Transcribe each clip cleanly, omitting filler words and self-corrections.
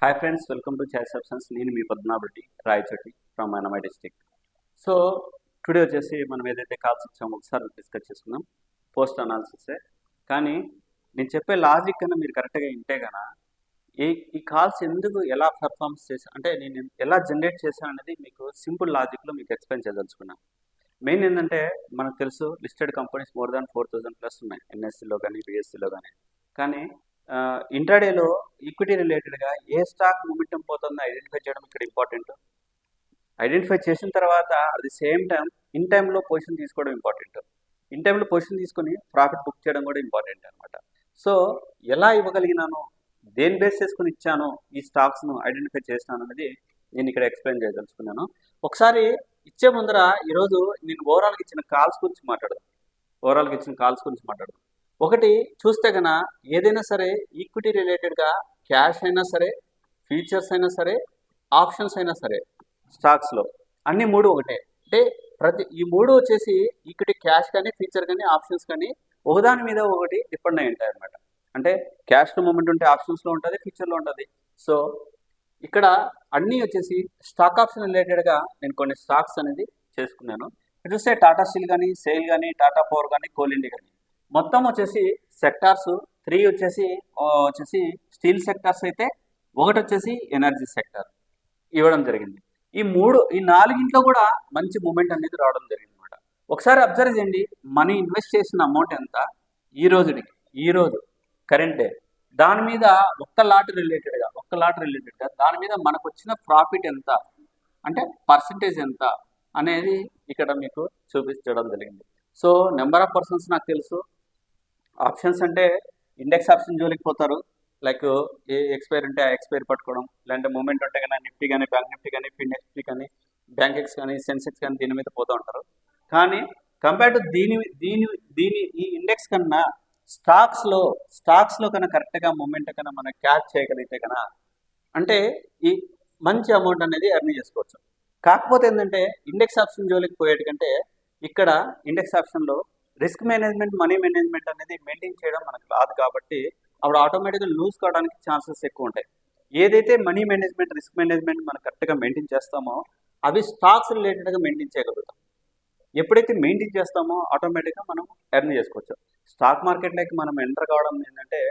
Hi friends, welcome to Choice Options. నేను మీ Padmanabha Reddy Rayachoti from Annamayya district. So today వచ్చేసి మనం ఏదైతే కాల్స్ ఇచ్చామో ఒకసారి డిస్కస్ చేసుకుందాం. పోస్ట్ అనాలిసిసే కానీ నేను చెప్పే లాజిక్ కన్నా మీరు కరెక్ట్గా వింటే కన్నా ఈ కాల్స్ ఎందుకు ఎలా పర్ఫార్మెన్స్ చేసా అంటే నేను ఎలా జనరేట్ చేశాను అనేది మీకు సింపుల్ లాజిక్లో మీకు ఎక్స్ప్లెయిన్ చేయదలుచుకున్నాను. మెయిన్ ఏంటంటే మనకు తెలుసు లిస్టెడ్ కంపెనీస్ మోర్ దాన్ 4,000+ ఉన్నాయి ఎన్ఎస్సిలో కానీ బిఎస్సిలో కానీ ఇంట్రాడేలో ఈక్విటీ రిలేటెడ్గా ఏ స్టాక్ మూమెంటం పోతుందో ఐడెంటిఫై చేయడం ఇక్కడ ఇంపార్టెంట్. ఐడెంటిఫై చేసిన తర్వాత at the same time in టైంలో పొజిషన్ తీసుకోవడం ఇంపార్టెంట్. ఇన్ టైంలో పొజిషన్ తీసుకొని ప్రాఫిట్ బుక్ చేయడం కూడా ఇంపార్టెంట్ అనమాట. సో ఎలా ఇవ్వగలిగినాను, దేని బేస్ చేసుకుని ఇచ్చాను, ఈ స్టాక్స్ను ఐడెంటిఫై చేసినాను అనేది నేను ఇక్కడ ఎక్స్ప్లెయిన్ చేయదలుచుకున్నాను. ఒకసారి ఇచ్చే ముందర ఈరోజు నేను ఓవరాల్గా ఇచ్చిన కాల్స్ గురించి మాట్లాడదాం. ఒకటి చూస్తే కన్నా ఏదైనా సరే ఈక్విటీ రిలేటెడ్గా క్యాష్ అయినా సరే, ఫ్యూచర్స్ అయినా సరే, ఆప్షన్స్ అయినా సరే, స్టాక్స్లో అన్ని మూడు ఒకటే. అంటే ఈ మూడు వచ్చేసి ఈక్విటీ క్యాష్ కానీ, ఫ్యూచర్ కానీ, ఆప్షన్స్ కానీ ఒకదాని మీద ఒకటి డిపెండ్ అయి ఉంటాయి అనమాట. అంటే క్యాష్లో మూమెంట్ ఉంటే ఆప్షన్స్లో ఉంటుంది, ఫ్యూచర్లో ఉంటుంది. సో ఇక్కడ అన్నీ వచ్చేసి స్టాక్ ఆప్షన్ రిలేటెడ్గా నేను కొన్ని స్టాక్స్ అనేది చేసుకున్నాను. చూస్తే టాటా స్టీల్ కానీ, సేల్ కానీ, టాటా పవర్ కానీ, కోల్ ఇండియా కానీ మొత్తం వచ్చేసి సెక్టార్స్ 3 వచ్చేసి స్టీల్ సెక్టార్స్ అయితే, ఒకటి వచ్చేసి ఎనర్జీ సెక్టార్ ఇవ్వడం జరిగింది. ఈ నాలుగింట్లో కూడా మంచి మూమెంట్ అనేది రావడం జరిగింది అనమాట. ఒకసారి అబ్జర్వ్ చేయండి, మనీ ఇన్వెస్ట్ చేసిన అమౌంట్ ఎంత ఈరోజు కరెంట్ డే, దాని మీద ఒక్క లాట్ రిలేటెడ్గా దాని మీద మనకు వచ్చిన ప్రాఫిట్ ఎంత అంటే పర్సంటేజ్ ఎంత అనేది ఇక్కడ మీకు చూపించడం జరిగింది. సో నెంబర్ ఆఫ్ పర్సన్స్ నాకు తెలుసు. ఆప్షన్స్ అంటే ఇండెక్స్ ఆప్షన్ జోలికి పోతారు, లైక్ ఏ ఎక్స్పైర్ ఉంటే ఆ ఎక్స్పైర్ పట్టుకోవడం, లేదంటే మూమెంట్ ఉంటే కానీ నిఫ్టీ కానీ, బ్యాంక్ నిఫ్టీ కానీ, ఫిన్ నిఫ్టీ కానీ, బ్యాంక్ ఎక్స్ కానీ, సెన్సెక్స్ కానీ దీని మీద పోతూ ఉంటారు. కానీ కంపేర్ టు దీని ఈ ఇండెక్స్ కన్నా స్టాక్స్లో కన్నా కరెక్ట్గా మూమెంట్ కన్నా మనం క్యాచ్ చేయగలిగితే కన్నా అంటే ఈ మంచి అమౌంట్ అనేది ఎర్న్ చేసుకోవచ్చు. కాకపోతే ఏంటంటే ఇండెక్స్ ఆప్షన్ జోలికి పోయేటికంటే ఇక్కడ ఇండెక్స్ ఆప్షన్లో రిస్క్ మేనేజ్మెంట్, మనీ మేనేజ్మెంట్ అనేది మెయింటైన్ చేయడం మనకు రాదు కాబట్టి అప్పుడు ఆటోమేటిక్గా లూజ్ కావడానికి ఛాన్సెస్ ఎక్కువ ఉంటాయి. ఏదైతే మనీ మేనేజ్మెంట్, రిస్క్ మేనేజ్మెంట్ మనం కరెక్ట్గా మెయింటైన్ చేస్తామో అవి స్టాక్స్ రిలేటెడ్గా మెయింటైన్ చేయగలుగుతాం. ఎప్పుడైతే మెయింటైన్ చేస్తామో ఆటోమేటిక్గా మనం ఎర్న్ చేసుకోవచ్చు. స్టాక్ మార్కెట్లోకి మనం ఎంటర్ కావడం ఏంటంటే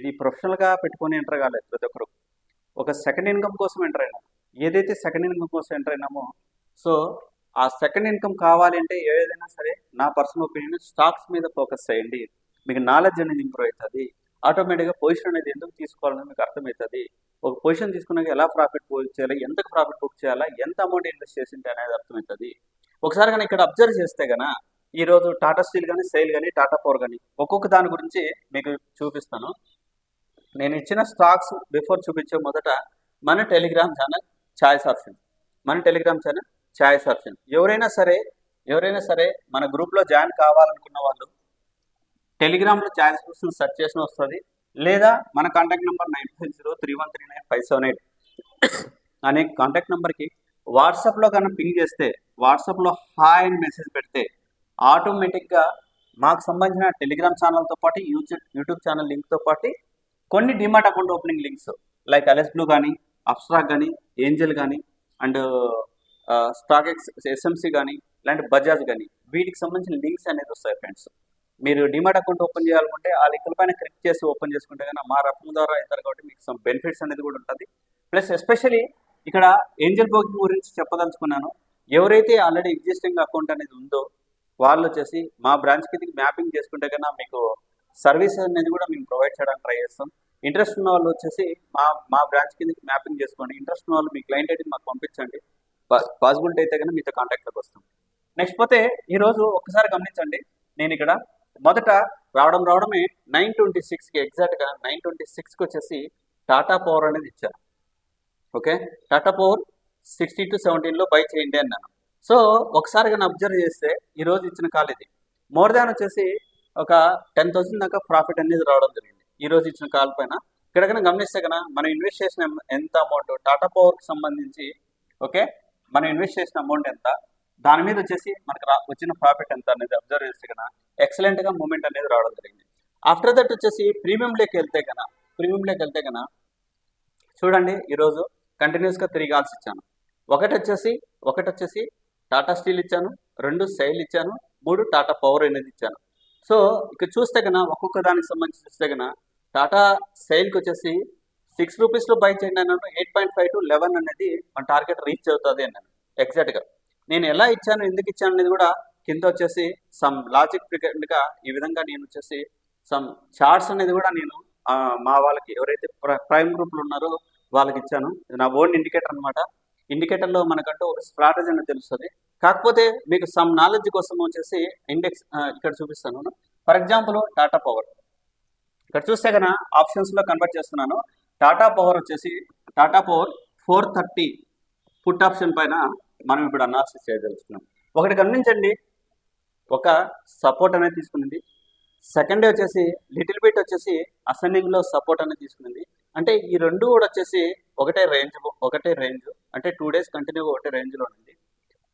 ఇది ప్రొఫెషనల్గా పెట్టుకొని ఎంటర్ కాలేదు, ప్రతి ఒక్కరు ఒక సెకండ్ ఇన్కమ్ కోసం ఎంటర్ అయినాం. ఏదైతే సెకండ్ ఇన్కమ్ కోసం ఎంటర్ అయినామో సో ఆ సెకండ్ ఇన్కమ్ కావాలి అంటే ఏదైనా సరే నా పర్సనల్ ఒపీనియన్ స్టాక్స్ మీద ఫోకస్ చేయండి. మీకు నాలెడ్జ్ అనేది ఇంప్రూవ్ అవుతుంది. ఆటోమేటిక్గా పొజిషన్ అనేది ఎందుకు తీసుకోవాలని మీకు అర్థమవుతుంది. ఒక పొజిషన్ తీసుకున్నాక ఎలా ప్రాఫిట్ బుక్ చేయాలి, ఎంతకు ప్రాఫిట్ బుక్ చేయాలా, ఎంత అమౌంట్ ఇన్వెస్ట్ చేసింటే అనేది అర్థమవుతుంది. ఒకసారి కానీ ఇక్కడ అబ్జర్వ్ చేస్తే కన్నా ఈరోజు టాటా స్టీల్ కానీ, సేల్ కానీ, టాటా పవర్ కానీ ఒక్కొక్క దాని గురించి మీకు చూపిస్తాను. నేను ఇచ్చిన స్టాక్స్ బిఫోర్ చూపించే మొదట మన టెలిగ్రామ్ ఛానల్ చాయిస్ ఆప్షన్ ఎవరైనా సరే మన గ్రూప్లో జాయిన్ కావాలనుకున్న వాళ్ళు టెలిగ్రామ్లో చాయిస్ ఆప్షన్ సెర్చ్ చేసిన వస్తుంది, లేదా మన కాంటాక్ట్ నెంబర్ 9503139578 అనే కాంటాక్ట్ నెంబర్కి వాట్సాప్లో కన్నా పింగ్ చేస్తే, వాట్సాప్లో హాయ్ అని మెసేజ్ పెడితే ఆటోమేటిక్గా మాకు సంబంధించిన టెలిగ్రామ్ ఛానల్తో పాటు యూట్యూబ్ ఛానల్ లింక్తో పాటు కొన్ని demat account opening links like Alice blue కానీ, అప్స్ట్రాక్ కానీ, ఏంజల్ కానీ అండ్ స్టాక్ ఎస్ఎంసీ కానీ, ఇలాంటి బజాజ్ కానీ వీటికి సంబంధించిన లింక్స్ అనేది వస్తాయి ఫ్రెండ్స్. మీరు డిమాట్ అకౌంట్ ఓపెన్ చేయాలనుకుంటే ఆ లింకుల పైన క్లిక్ చేసి ఓపెన్ చేసుకుంటే కానీ మా రఫ్ల ద్వారా అవుతారు కాబట్టి మీకు సమ్ బెనిఫిట్స్ అనేది కూడా ఉంటుంది. ప్లస్ ఎస్పెషలీ ఇక్కడ ఏంజల్ బ్రోకింగ్ గురించి చెప్పదలుచుకున్నాను. ఎవరైతే ఆల్రెడీ ఎగ్జిస్టింగ్ అకౌంట్ అనేది ఉందో వాళ్ళు వచ్చేసి మా బ్రాంచ్ కిందకి మ్యాపింగ్ చేసుకుంటే కన్నా మీకు సర్వీస్ అనేది కూడా మేము ప్రొవైడ్ చేయడానికి ట్రై చేస్తాం. ఇంట్రెస్ట్ ఉన్న వాళ్ళు వచ్చేసి మా బ్రాంచ్ కిందకి మ్యాపింగ్ చేసుకోండి. ఇంట్రెస్ట్ ఉన్న వాళ్ళు మీ క్లయింట్ ఐడి మాకు పంపించండి. పాసిబిలిటీ అయితే కన్నా మీతో కాంటాక్ట్లోకి వస్తాం. నెక్స్ట్ పోతే ఈరోజు ఒక్కసారి గమనించండి, నేను ఇక్కడ మొదట రావడమే 926కి ఎగ్జాక్ట్గా 926కి వచ్చేసి టాటా పవర్ అనేది ఇచ్చాను. ఓకే, టాటా పవర్ 60 to 17లో బై చేయండి అన్నాను. సో ఒకసారి కానీ అబ్జర్వ్ చేస్తే ఈరోజు ఇచ్చిన కాల్ ఇది మోర్ దాన్ వచ్చేసి ఒక 10,000 దాకా ప్రాఫిట్ అనేది రావడం జరిగింది ఈరోజు ఇచ్చిన కాల్ పైన. ఇక్కడ కన్నా గమనిస్తే కన్నా మనం ఇన్వెస్ట్ చేసిన ఎంత అమౌంట్ టాటా పవర్కి సంబంధించి, ఓకే, మనం ఇన్వెస్ట్ చేసిన అమౌంట్ ఎంత, దాని మీద వచ్చేసి మనకు వచ్చిన ప్రాఫిట్ ఎంత అనేది అబ్జర్వ్ చేస్తే కన్నా ఎక్సలెంట్గా మూమెంట్ అనేది రావడం జరిగింది. ఆఫ్టర్ దట్ వచ్చేసి ప్రీమియంలోకి వెళ్తే కన్నా చూడండి ఈరోజు కంటిన్యూస్గా 3 కాల్స్ ఇచ్చాను. ఒకటి వచ్చేసి టాటా స్టీల్ ఇచ్చాను, 2 సెయిల్ ఇచ్చాను, 3 టాటా పవర్ అనేది ఇచ్చాను. సో ఇక్కడ చూస్తే కన్నా ఒక్కొక్క దానికి సంబంధించి చూస్తే కన్నా టాటా సెయిల్కి వచ్చేసి 6 రూపీస్లో బై చేయండి అన్నాను. 8.5 to 11 అనేది మన టార్గెట్ రీచ్ అవుతుంది అన్నాను ఎగ్జాక్ట్గా. నేను ఎలా ఇచ్చాను, ఎందుకు ఇచ్చాను అనేది కూడా కింద వచ్చేసి సమ్ లాజిక్ గా ఈ విధంగా నేను వచ్చేసి సమ్ చార్ట్స్ అనేది కూడా నేను మా వాళ్ళకి ఎవరైతే ప్రైమ్ గ్రూప్లో ఉన్నారో వాళ్ళకి ఇచ్చాను. ఇది నా ఓన్ ఇండికేటర్ అనమాట. ఇండికేటర్లో మనకంటూ ఒక స్ట్రాటజీ అనేది తెలుస్తుంది. కాకపోతే మీకు సమ్ నాలెడ్జ్ కోసం వచ్చేసి ఇండెక్స్ ఇక్కడ చూపిస్తాను. ఫర్ ఎగ్జాంపుల్ టాటా పవర్ ఇక్కడ చూస్తే కన్నా ఆప్షన్స్లో కన్వర్ట్ చేస్తున్నాను. టాటా పవర్ వచ్చేసి టాటా పవర్ 430 పుట్ ఆప్షన్ పైన మనం ఇప్పుడు అనాలిసిస్ చేయదలుచుకున్నాం. ఒకటి గమనించండి, ఒక సపోర్ట్ అనేది తీసుకునింది. సెకండ్ డే వచ్చేసి లిటిల్ బిట్ వచ్చేసి అసెండింగ్లో సపోర్ట్ అనేది తీసుకునింది. అంటే ఈ రెండు కూడా వచ్చేసి ఒకటే రేంజ్ అంటే 2 days కంటిన్యూగా ఒకటే రేంజ్లో ఉంది.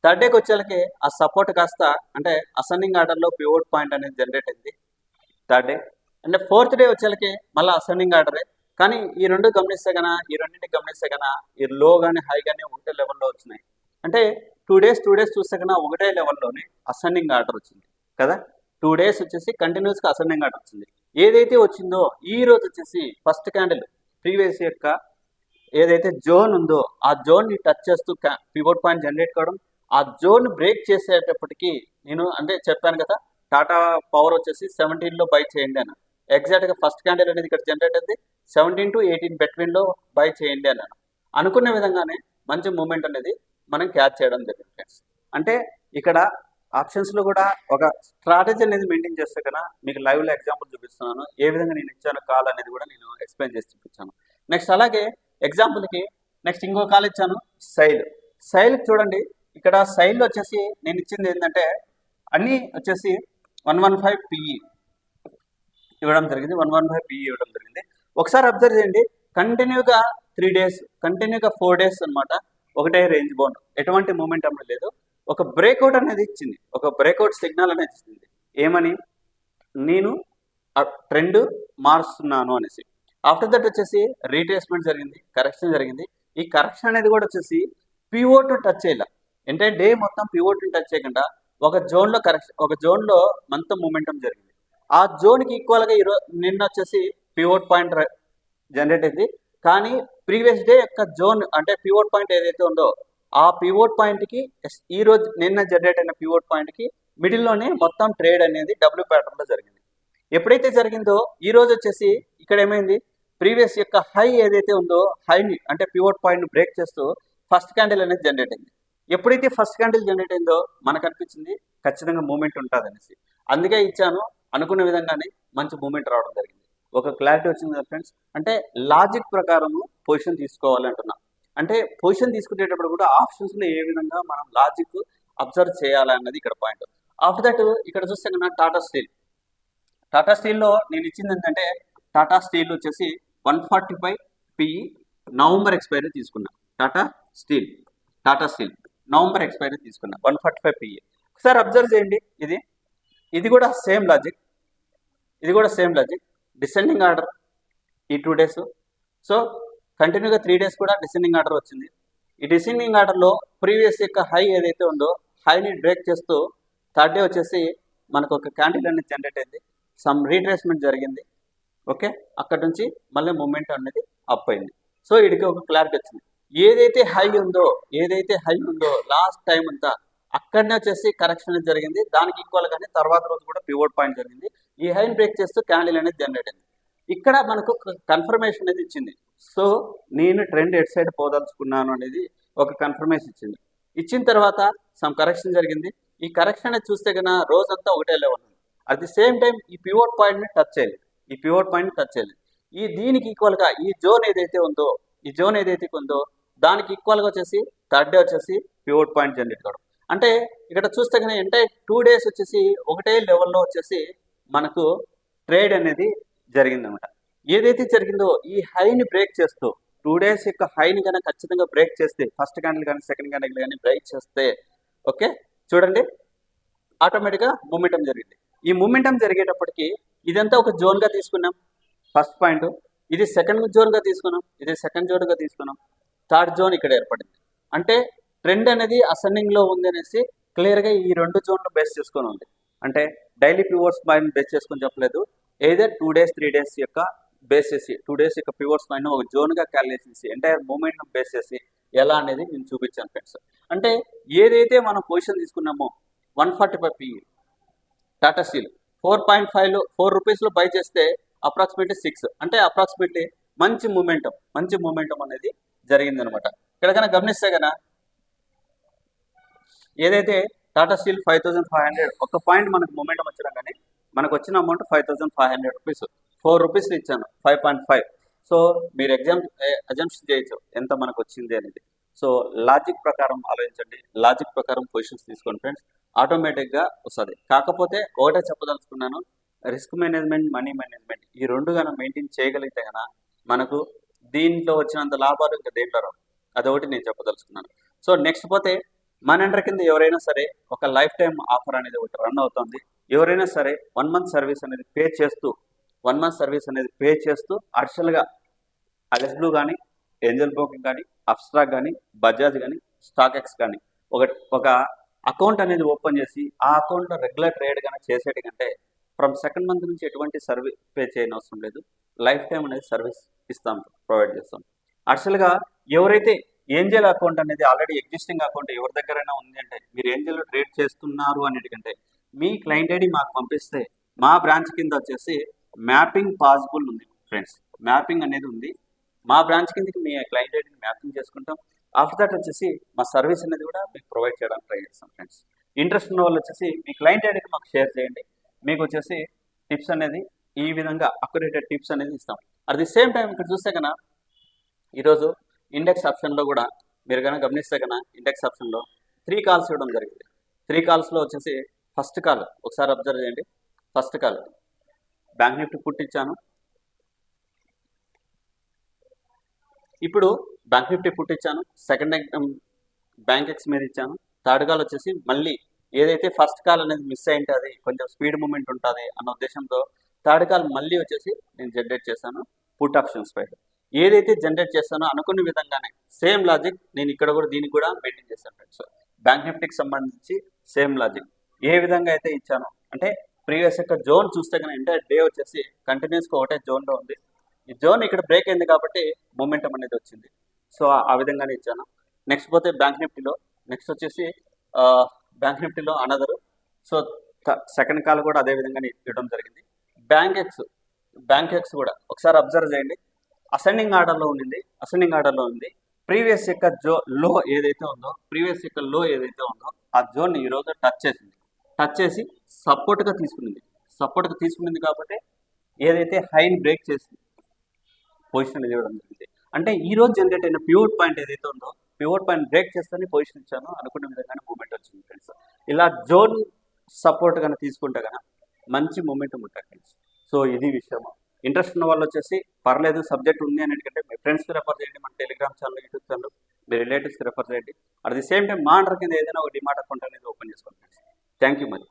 థర్డ్ డేకి వచ్చేళ్ళకి ఆ సపోర్ట్ కాస్త అంటే అసెండింగ్ ఆర్డర్లో పివోట్ పాయింట్ అనేది జనరేట్ అయింది థర్డ్ డే. అంటే ఫోర్త్ డే వచ్చేళ్ళకి మళ్ళీ అసెండింగ్ ఆర్డరే. కానీ ఈ రెండు గమనిస్తే కన్నా ఈ రెండింటికి గమనిస్తే కన్నా ఈ లో కానీ హై కానీ ఒకటే లెవెల్లో వచ్చినాయి. అంటే 2 days చూస్తే కన్నా ఒకటే లెవెల్లోనే అసెండింగ్ ఆర్డర్ వచ్చింది కదా. 2 days వచ్చేసి కంటిన్యూస్గా అసెండింగ్ ఆర్డర్ వచ్చింది. ఏదైతే వచ్చిందో ఈ రోజు వచ్చేసి ఫస్ట్ క్యాండిల్ ప్రీవియస్ యొక్క ఏదైతే జోన్ ఉందో ఆ జోన్ని టచ్ చేస్తూ పివోట్ పాయింట్ జనరేట్ కావడం, ఆ జోన్ బ్రేక్ చేసేటప్పటికి నేను అంటే చెప్పాను కదా టాటా పవర్ వచ్చేసి 17లో బై చేయండి అన్నాను. ఎగ్జాక్ట్గా ఫస్ట్ క్యాండిల్ అనేది ఇక్కడ జనరేట్ అయింది. 17 to 18 బిట్వీన్లో బై చేయండి అన్నాను. అనుకున్న విధంగానే మంచి మూమెంట్ అనేది మనం క్యాచ్ చేయడం జరిగింది ఫ్రెండ్స్. అంటే ఇక్కడ ఆప్షన్స్లో కూడా ఒక స్ట్రాటజీ అనేది మెయింటైన్ చేస్తే కన్నా మీకు లైవ్లో ఎగ్జాంపుల్ చూపిస్తున్నాను. ఏ విధంగా నేను ఇచ్చాను కాల్ అనేది కూడా నేను ఎక్స్ప్లెయిన్ చేసి చూపించాను. నెక్స్ట్ అలాగే ఎగ్జాంపుల్కి నెక్స్ట్ ఇంకో కాల్ ఇచ్చాను సైల్ చూడండి. ఇక్కడ సైల్లో వచ్చేసి నేను ఇచ్చింది ఏంటంటే అన్నీ వచ్చేసి 115 PE ఇవ్వడం జరిగింది. 115 PE ఇవ్వడం జరిగింది. ఒకసారి అబ్జర్వ్ చేయండి, కంటిన్యూగా 3 days కంటిన్యూగా 4 days అనమాట ఒకటే రేంజ్ బౌండ్, ఎటువంటి మూమెంట్ అనేది లేదు. ఒక బ్రేక్అవుట్ అనేది ఇచ్చింది, ఒక బ్రేక్అవుట్ సిగ్నల్ అనేది ఇచ్చింది. ఏమని, నేను ట్రెండ్ మారుస్తున్నాను అనేసి. ఆఫ్టర్ దట్ వచ్చేసి రీట్రేస్మెంట్ జరిగింది, కరెక్షన్ జరిగింది. ఈ కరెక్షన్ అనేది కూడా వచ్చేసి పివోట్ టచ్ చేయాల, అంటే డే మొత్తం పివోట్ టచ్ చేయకుండా ఒక జోన్లో కరెక్షన్, ఒక జోన్లో మొత్తం మూమెంటం జరిగింది. ఆ జోన్కి ఈక్వల్గా ఈరోజు నిన్న వచ్చేసి పివోట్ పాయింట్ జనరేట్ అయింది. కానీ ప్రీవియస్ డే యొక్క జోన్ అంటే పివోట్ పాయింట్ ఏదైతే ఉందో ఆ పివోట్ పాయింట్కి ఈ రోజు నిన్న జనరేట్ అయిన పివోట్ పాయింట్కి మిడిల్లోనే మొత్తం ట్రేడ్ అనేది డబ్ల్యూ ప్యాటర్న్లో జరిగింది. ఎప్పుడైతే జరిగిందో ఈ రోజు వచ్చేసి ఇక్కడ ఏమైంది, ప్రీవియస్ యొక్క హై ఏదైతే ఉందో హైని అంటే పివోట్ పాయింట్ బ్రేక్ చేస్తూ ఫస్ట్ క్యాండిల్ అనేది జనరేట్ అయింది. ఎప్పుడైతే ఫస్ట్ క్యాండిల్ జనరేట్ అయిందో మనకు అనిపించింది ఖచ్చితంగా మూమెంట్ ఉంటుంది అనేసి, అందుకే ఇచ్చాను. అనుకున్న విధంగానే మంచి మూమెంట్ రావడం జరిగింది. ఒక క్లారిటీ వచ్చింది కదా ఫ్రెండ్స్. అంటే లాజిక్ ప్రకారము పొజిషన్ తీసుకోవాలి అంటున్నా. అంటే పొజిషన్ తీసుకునేటప్పుడు కూడా ఆప్షన్స్లో ఏ విధంగా మనం లాజిక్ అబ్జర్వ్ చేయాలి అన్నది ఇక్కడ పాయింట్. ఆఫ్టర్ దట్ ఇక్కడ చూస్తే కన్నా టాటా స్టీల్లో నేను ఇచ్చింది ఏంటంటే టాటా స్టీల్ వచ్చేసి 145 PE నవంబర్ ఎక్స్పైరీ తీసుకున్నా. టాటా స్టీల్ నవంబర్ ఎక్స్పైరీ తీసుకున్నా 145 PE. ఒకసారి అబ్జర్వ్ చేయండి, ఇది కూడా సేమ్ లాజిక్, డిసెండింగ్ ఆర్డర్ ఈ 2 days. సో కంటిన్యూగా 3 days కూడా డిసెండింగ్ ఆర్డర్ వచ్చింది. ఈ డిసెండింగ్ ఆర్డర్లో ప్రీవియస్ యొక్క హై ఏదైతే ఉందో హైని బ్రేక్ చేస్తూ థర్డ్ డే వచ్చేసి మనకు ఒక క్యాండిల్ అనేది జనరేట్ అయింది, సమ్ రీట్రేస్మెంట్ జరిగింది. ఓకే, అక్కడ నుంచి మళ్ళీ మూమెంట్ అనేది అప్ అయింది. సో వీడికి ఒక క్లారిటీ వచ్చింది. ఏదైతే హై ఉందో లాస్ట్ టైం అంతా అక్కడనే వచ్చేసి కరెక్షన్ అనేది జరిగింది. దానికి ఈక్వల్గానే తర్వాత రోజు కూడా పివోట్ పాయింట్ జరిగింది. ఈ హైని బ్రేక్ చేస్తూ క్యాండిల్ అనేది జనరేట్ అయింది. ఇక్కడ మనకు కన్ఫర్మేషన్ అనేది ఇచ్చింది. సో నేను ట్రెండ్ ఎట్ సైడ్ పోదలుచుకున్నాను అనేది ఒక కన్ఫర్మేషన్ ఇచ్చిన తర్వాత సమ్ కరెక్షన్ జరిగింది. ఈ కరెక్షన్ అనేది చూస్తే కన్నా రోజంతా ఒకటే లెవెల్ ఉంది. అట్ ది సేమ్ టైం ఈ పివోట్ పాయింట్ని టచ్ చేయలేదు. ఈ దీనికి ఈక్వల్గా ఈ జోన్ ఏదైతే ఉందో దానికి ఈక్వల్గా వచ్చేసి థర్డ్ డే వచ్చేసి పివోట్ పాయింట్ జనరేట్ కావడం. అంటే ఇక్కడ చూస్తే కన్నా ఎంటైర్ 2 days వచ్చేసి ఒకటే లెవెల్లో వచ్చేసి మనకు ట్రేడ్ అనేది జరిగిందన్నమాట. ఏదైతే జరిగిందో ఈ హైని బ్రేక్ చేస్తూ 2 days యొక్క హైని కనుక ఖచ్చితంగా బ్రేక్ చేస్తే, ఫస్ట్ క్యాండిల్ కానీ సెకండ్ క్యాండిల్ కానీ బ్రేక్ చేస్తే, ఓకే చూడండి ఆటోమేటిక్గా మూమెంటం జరిగింది. ఈ మూమెంటం జరిగేటప్పటికి ఇదంతా ఒక జోన్గా తీసుకున్నాం ఫస్ట్ పాయింట్. ఇది సెకండ్ జోన్గా తీసుకున్నాం, ఇది సెకండ్ జోన్గా తీసుకున్నాం, థర్డ్ జోన్ ఇక్కడ ఏర్పడింది. అంటే ట్రెండ్ అనేది అసెండింగ్లో ఉంది అనేసి క్లియర్గా ఈ 2 జోన్లు బేస్ చేసుకొని ఉంది. అంటే డైలీ పివోట్స్ పైన బేస్ చేసుకొని చెప్పలేదు, ఏదర్ 2 days 3 days యొక్క బేస్ చేసి 2 days యొక్క పివోట్స్ పైన ఒక జోన్గా క్యాలిక్యులేట్ చేసి ఎంటైర్ మూమెంట్ను బేస్ చేసి ఎలా అనేది నేను చూపించాను ఫ్రెండ్స్. అంటే ఏదైతే మనం పొజిషన్ తీసుకున్నామో 145 PE టాటా స్టీల్ 4.5లో 4 రూపీస్లో బై చేస్తే అప్రాక్సిమేట్లీ 6, అంటే అప్రాక్సిమేట్లీ మంచి మూమెంటం అనేది జరిగిందనమాట. ఇక్కడ కన్నా గమనిస్తే కన్నా ఏదైతే టాటా స్టీల్ 5500 ఒక పాయింట్ మనకు మూమెంటం వచ్చినా కానీ మనకు వచ్చిన అమౌంట్ 5500 రూపీస్, 4 రూపీస్లు ఇచ్చాను 5.5. సో మీరు అజంప్షన్ చేయొచ్చు ఎంత మనకు వచ్చింది అనేది. సో లాజిక్ ప్రకారం ఆలోచించండి, లాజిక్ ప్రకారం పొజిషన్స్ తీసుకోండి ఫ్రెండ్స్, ఆటోమేటిక్గా వస్తుంది. కాకపోతే ఒకటే చెప్పదలుచుకున్నాను, రిస్క్ మేనేజ్మెంట్, మనీ మేనేజ్మెంట్ ఈ 2 కనుక మెయింటైన్ చేయగలిగితే కనుక మనకు దీంట్లో వచ్చినంత లాభాలు ఇంకా దేంట్లో రావు. అదొకటి నేను చెప్పదలుచుకున్నాను. సో నెక్స్ట్ పోతే మన అండర్ కింద ఎవరైనా సరే ఒక లైఫ్ టైం ఆఫర్ అనేది ఒకటి రన్ అవుతుంది. ఎవరైనా సరే 1 month సర్వీస్ అనేది పే చేస్తూ అడిషనల్గా అలెస్ బ్లూ కానీ, ఏంజల్ బ్రోకింగ్ కానీ, అప్స్ట్రాక్ కానీ, బజాజ్ కానీ, స్టాక్ ఎక్స్ కానీ ఒక అకౌంట్ అనేది ఓపెన్ చేసి ఆ అకౌంట్లో రెగ్యులర్ ట్రేడ్ కానీ చేసేటి కంటే ఫ్రమ్ సెకండ్ మంత్ నుంచి ఎటువంటి సర్వీస్ పే చేయని అవసరం లేదు, లైఫ్ టైం అనేది సర్వీస్ ప్రొవైడ్ చేస్తాం. అడిషనల్గా ఎవరైతే ఏంజల్ అకౌంట్ అనేది ఆల్రెడీ ఎగ్జిస్టింగ్ అకౌంట్ ఎవరి దగ్గరైనా ఉంది అంటే మీరు ఏంజల్లో ట్రేడ్ చేస్తున్నారు అనేటికంటే మీ క్లయింట్ ఐడి మాకు పంపిస్తే మా బ్రాంచ్ కింద వచ్చేసి మ్యాపింగ్ పాసిబుల్ ఉంది ఫ్రెండ్స్, మ్యాపింగ్ అనేది ఉంది. మా బ్రాంచ్ కిందకి మీ క్లయింట్ ఐడిని మ్యాపింగ్ చేసుకుంటాం. ఆఫ్టర్ దట్ వచ్చేసి మా సర్వీస్ అనేది కూడా మీకు ప్రొవైడ్ చేయడానికి ట్రై చేస్తాం ఫ్రెండ్స్. ఇంట్రెస్ట్ ఉన్న వాళ్ళు వచ్చేసి మీ క్లయింట్ ఐడిని మాకు షేర్ చేయండి, మీకు వచ్చేసి టిప్స్ అనేది ఈ విధంగా అక్యురేటెడ్ టిప్స్ అనేది ఇస్తాం. అట్ ది సేమ్ టైం ఇక్కడ చూస్తే కన్నా ఈరోజు ఇండెక్స్ ఆప్షన్లో కూడా మీరు కనుక గమనిస్తే కన్నా ఇండెక్స్ ఆప్షన్లో 3 calls ఇవ్వడం జరిగింది. 3 calls వచ్చేసి ఫస్ట్ కాల్ ఒకసారి అబ్జర్వ్ చేయండి. First call bank Nifty put ఇచ్చాను, ఇప్పుడు బ్యాంక్ నిఫ్టీ పుట్ ఇచ్చాను, సెకండ్ బ్యాంక్ ఎక్స్ మీద ఇచ్చాను, థర్డ్ కాల్ వచ్చేసి మళ్ళీ ఏదైతే ఫస్ట్ కాల్ అనేది మిస్ అయింటే అది కొంచెం స్పీడ్ మూమెంట్ ఉంటుంది అన్న ఉద్దేశంతో థర్డ్ కాల్ మళ్ళీ వచ్చేసి నేను జనరేట్ చేశాను పుట్ ఆప్షన్స్ పైన. ఏదైతే జనరేట్ చేస్తానో అనుకున్న విధంగానే సేమ్ లాజిక్ నేను ఇక్కడ కూడా దీనికి కూడా మెయింటైన్ చేశాను ఫ్రెండ్స్. బ్యాంక్ నిఫ్టీకి సంబంధించి సేమ్ లాజిక్ ఏ విధంగా అయితే ఇచ్చాను అంటే ప్రీవియస్ యొక్క జోన్ చూస్తే కానీ ఎంటైర్ డే వచ్చేసి కంటిన్యూస్గా ఒకటే జోన్లో ఉంది. ఈ జోన్ ఇక్కడ బ్రేక్ అయింది కాబట్టి మూమెంటం అనేది వచ్చింది. సో ఆ విధంగానే ఇచ్చాను. నెక్స్ట్ పోతే బ్యాంక్ నిఫ్టీలో నెక్స్ట్ వచ్చేసి బ్యాంక్ నిఫ్టీలో అనదరు. సో సెకండ్ కాల్ కూడా అదే విధంగానే ఇవ్వడం జరిగింది. బ్యాంక్ ఎక్స్ కూడా ఒకసారి అబ్జర్వ్ చేయండి, అసెండింగ్ ఆర్డర్లో ఉంది. ప్రీవియస్ యొక్క లో ఏదైతే ఉందో ఆ జోన్ ఈరోజు టచ్ చేసి సపోర్ట్గా తీసుకునింది కాబట్టి ఏదైతే హైని బ్రేక్ చేసింది పొజిషన్ ఇవ్వడం జరిగింది. అంటే ఈ రోజు జనరేట్ అయిన పివోట్ పాయింట్ ఏదైతే ఉందో పివోట్ పాయింట్ బ్రేక్ చేస్తేనే పొజిషన్ ఇచ్చాను, అనుకున్న విధంగానే మూమెంట్ వచ్చింది ఫ్రెండ్స్. ఇలా జోన్ సపోర్ట్ కనుక తీసుకుంటే కనుక మంచి మూమెంట్ ఉంటుంది ఫ్రెండ్స్. సో ఇది విషయం. ఇంట్రెస్ట్ ఉన్న వాళ్ళు వచ్చేసి పర్లేదు సబ్జెక్ట్ ఉంది అనేటికంటే మీ ఫ్రెండ్స్కి రెఫర్ చేయండి, మన టెలిగ్రామ్ ఛానల్, యూట్యూబ్ ఛానల్, మీ రిలేటివ్స్కి రెఫర్ చేయండి. అట్ ది సేమ్ టైం మా అండర్ కింద ఏదైనా ఒక డిమాట్ అకౌంట్ అనేది ఓపెన్ చేసుకోండి ఫ్రెండ్స్. థ్యాంక్ యూ మరి.